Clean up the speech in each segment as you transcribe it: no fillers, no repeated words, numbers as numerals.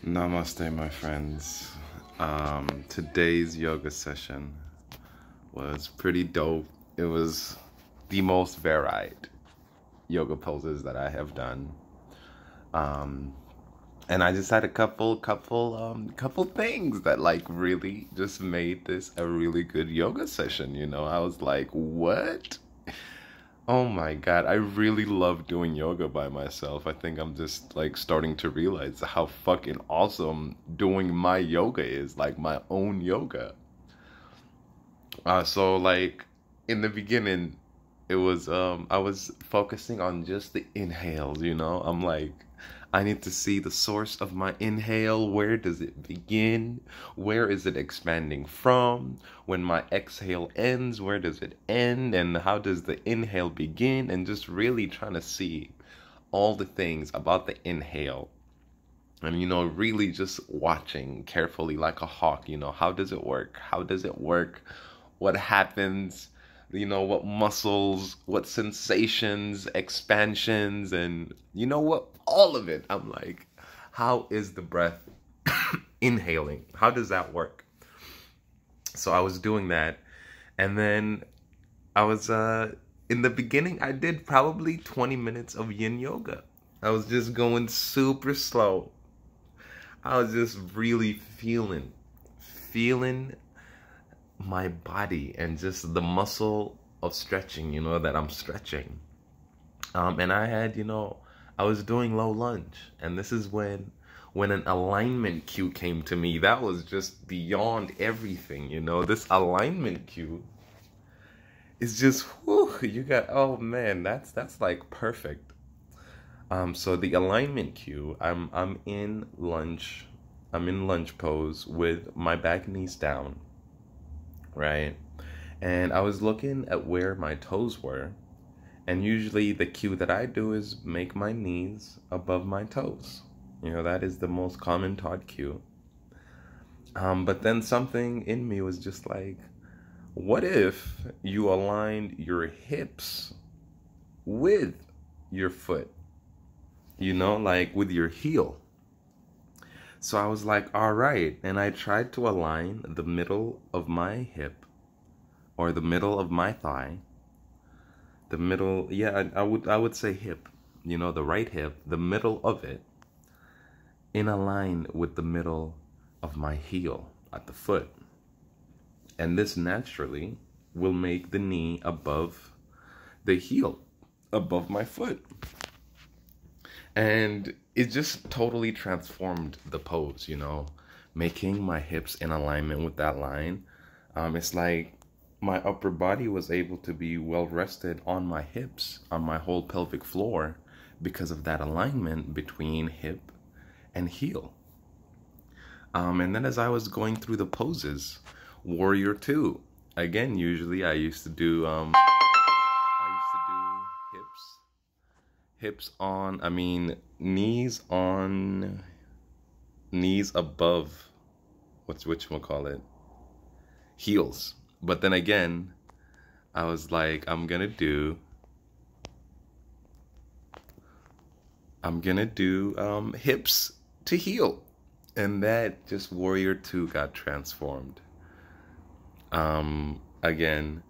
Namaste, my friends. Today's yoga session was pretty dope. It was the most varied yoga poses that I have done. Um, and I just had a couple things that like really just made this a really good yoga session. I was like, what? Oh my God, I really love doing yoga by myself. I think I'm just like starting to realize how fucking awesome doing my yoga is, like my own yoga. So like in the beginning, it was I was focusing on just the inhales. I'm like, I need to see the source of my inhale. Where does it begin? Where is it expanding from? When my exhale ends, where does it end? And how does the inhale begin? And just really trying to see all the things about the inhale. And really just watching carefully like a hawk, how does it work? How does it work? What happens? What muscles, what sensations, expansions, and what? All of it. I'm like, how is the breath inhaling? How does that work? So I was doing that. And then I was, in the beginning, I did probably 20 minutes of yin yoga. I was just going super slow. I was just really feeling my body and just the muscle of stretching, that I'm stretching. And I had, I was doing low lunge, and this is when an alignment cue came to me. That was just beyond everything, This alignment cue is just, whew, you got, oh man, that's like perfect. So the alignment cue, I'm in lunge, I'm in lunge pose with my back knees down, right? And I was looking at where my toes were. And usually the cue that I do is make my knees above my toes. That is the most common taught cue. But then something in me was just like, what if you aligned your hips with your foot? Like with your heel. So I was like, all right. And I tried to align the middle of my hip or the middle of my thigh. The middle, yeah, I would say hip, the right hip, the middle of it, in a line with the middle of my heel at the foot. And this naturally will make the knee above the heel, above my foot. And it just totally transformed the pose, making my hips in alignment with that line. It's like my upper body was able to be well rested on my hips, on my whole pelvic floor, because of that alignment between hip and heel. And then as I was going through the poses, Warrior Two, again, usually I used to do hips on, knees on, knees above, whatchamacallit, heels. But then again, I was like, I'm gonna do hips to heel. And that just Warrior 2 got transformed. Again,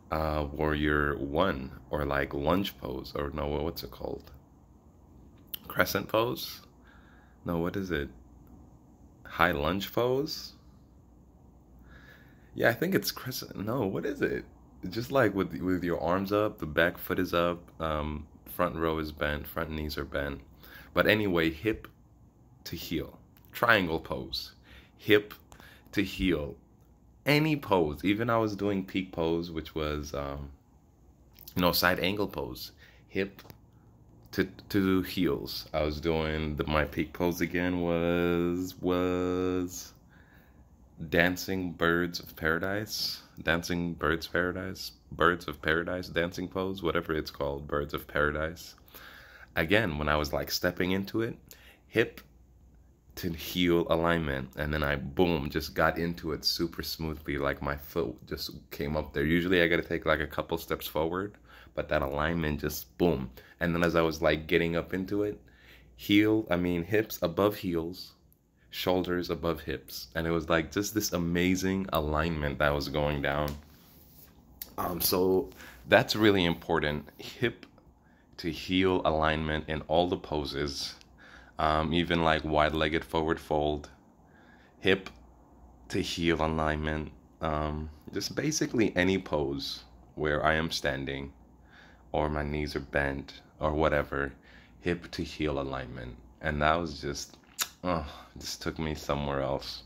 Warrior 1, or like lunge pose, or no, what's it called? Crescent pose? No, what is it? High lunge pose? Yeah, I think it's crescent. No, what is it? Just like with your arms up, the back foot is up, front row is bent, front knees are bent. But anyway, hip to heel, triangle pose, hip to heel, any pose. Even I was doing peak pose, which was, side angle pose, hip to heels. I was doing my peak pose again was Dancing Birds of Paradise, Birds of Paradise, dancing pose, whatever it's called, Birds of Paradise. Again, when I was like stepping into it, hip to heel alignment, and then I, boom, just got into it super smoothly, like my foot just came up there. Usually I gotta take like a couple steps forward, but that alignment just, boom. And then as I was like getting up into it, hips above heels, shoulders above hips. And it was like just this amazing alignment that was going down. So that's really important. Hip to heel alignment in all the poses, even like wide-legged forward fold, hip to heel alignment, just basically any pose where I am standing or my knees are bent or whatever, hip to heel alignment. And that was just took me somewhere else.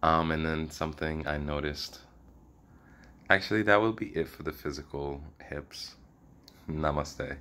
And then something I noticed, actually, that will be it for the physical hips. Namaste.